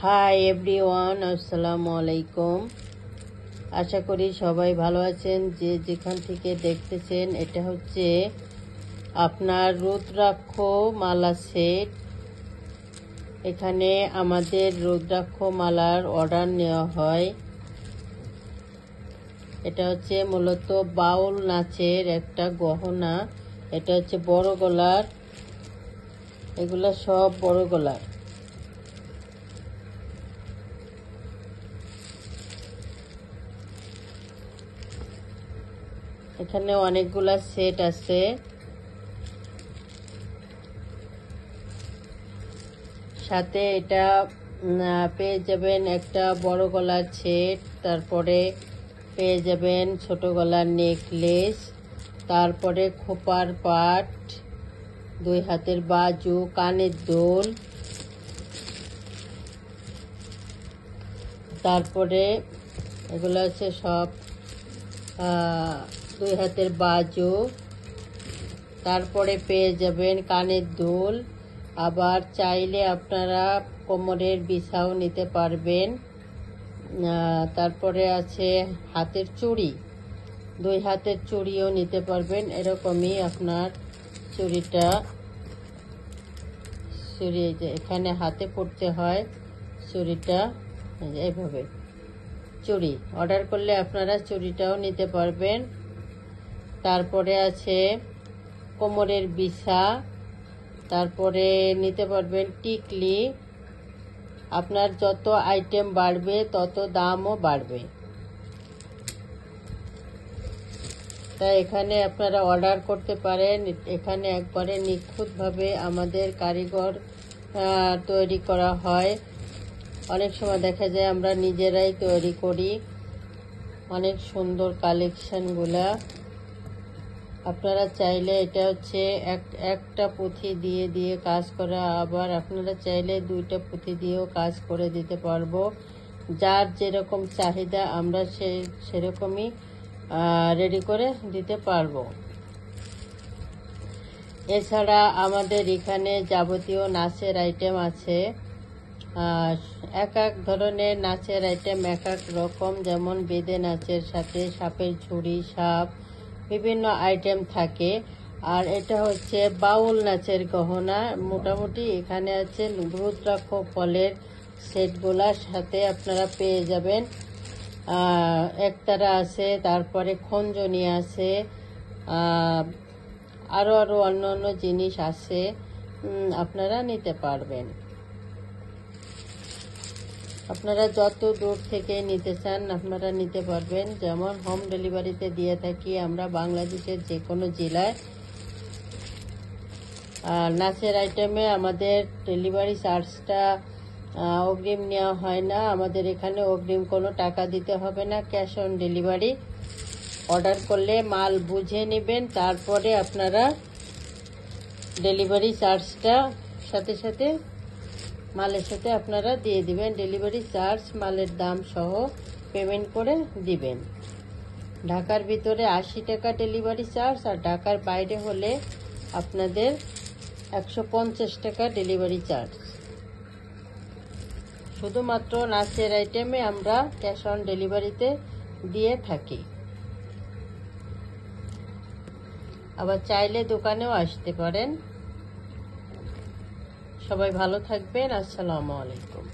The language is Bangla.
হাই এভরিওয়ান, আসসালামু আলাইকুম। আশা করি সবাই ভালো আছেন। যে যেখান থেকে দেখতেছেন, এটা হচ্ছে আপনার রুদ্রাক্ষ মালা সেট। এখানে আমাদের রুদ্রাক্ষ মালার অর্ডার নেওয়া হয়। এটা হচ্ছে মূলত বাউল নাচের একটা গহনা। এটা হচ্ছে বড় গলার, এগুলা সব বড় গলার। এখানে অনেকগুলা সেট আছে। সাথে এটা পেয়ে যাবেন একটা বড় গলার সেট, তারপরে পেয়ে যাবেন ছোট গলার নেকলেস, তারপরে খোপার পাট, 2 হাতের বাজু, কানের দুল, তারপরে এগুলো হচ্ছে সব 2 হাতের বাজু, তারপরে পেয়ে যাবেন কানের দুল। আবার চাইলে আপনারা কোমরের বিছাও নিতে পারবেন। তারপরে আছে হাতের চুড়ি, 2 হাতের চুড়িও নিতে পারবেন। এরকমই আপনার চুড়িটা এখানে হাতে পড়তে হয়। চুড়িটা এইভাবে চুড়ি অর্ডার করলে আপনারা চুড়িটাও নিতে পারবেন। তারপরে আছে কোমরের বিছা, তারপরে নিতে পারবেন টিকলি। আপনার যত আইটেম বাড়বে তত দামও বাড়বে। তাই এখানে আপনারা অর্ডার করতে পারেন। এখানে একবারে নিখুঁতভাবে আমাদের কারিগর তৈরি করা হয়। অনেক সময় দেখা যায় আমরা নিজেরাই তৈরি করি। অনেক সুন্দর কালেকশনগুলা। আপনারা চাইলে এটা হচ্ছে একটা পুঁথি দিয়ে দিয়ে কাজ করা, আবার আপনারা চাইলে 2টা পুঁথি দিয়েও কাজ করে দিতে পারবো। যার যেরকম চাহিদা আমরা সেরকমই রেডি করে দিতে পারবো। এছাড়া আমাদের এখানে যাবতীয় নাচের আইটেম আছে। এক এক ধরনের নাচের আইটেম এক এক রকম, যেমন বেদে নাচের সাথে সাপের ঝুড়ি, সাপ, বিভিন্ন আইটেম থাকে। আর এটা হচ্ছে বাউল নাচের গহনা। মোটামুটি এখানে আছে রুদ্রাক্ষ ফলের সেটগুলার সাথে আপনারা পেয়ে যাবেন একতারা আছে, তারপরে খঞ্জনি আছে, আরো অন্য অন্য জিনিস আছে, আপনারা নিতে পারবেন। আপনারা যত দূর থেকে নিতে চান আপনারা নিতে পারবেন। যেমন হোম ডেলিভারিতে দিয়ে থাকি আমরা বাংলাদেশের যে কোনো জেলায়। নাচের আইটেমে আমাদের ডেলিভারি চার্জটা অগ্রিম নেওয়া হয় না। আমাদের এখানে অগ্রিম কোনো টাকা দিতে হবে না, ক্যাশ অন ডেলিভারি। অর্ডার করলে মাল বুঝে নেবেন, তারপরে আপনারা ডেলিভারি চার্জটা সাথে সাথে মালের সাথে আপনারা দিয়ে দিবেন। ডেলিভারি চার্জ মালের দাম সহ পেমেন্ট করে দিবেন। ঢাকার ভিতরে 80 টাকা ডেলিভারি চার্জ, আর ঢাকার বাইরে হলে আপনাদের 150 টাকা ডেলিভারি চার্জ। শুধুমাত্র নাচের আইটেমে আমরা ক্যাশ অন ডেলিভারিতে দিয়ে থাকি। আবার চাইলে দোকানেও আসতে পারেন। সবাই ভালো থাকবেন। আসসালামু আলাইকুম।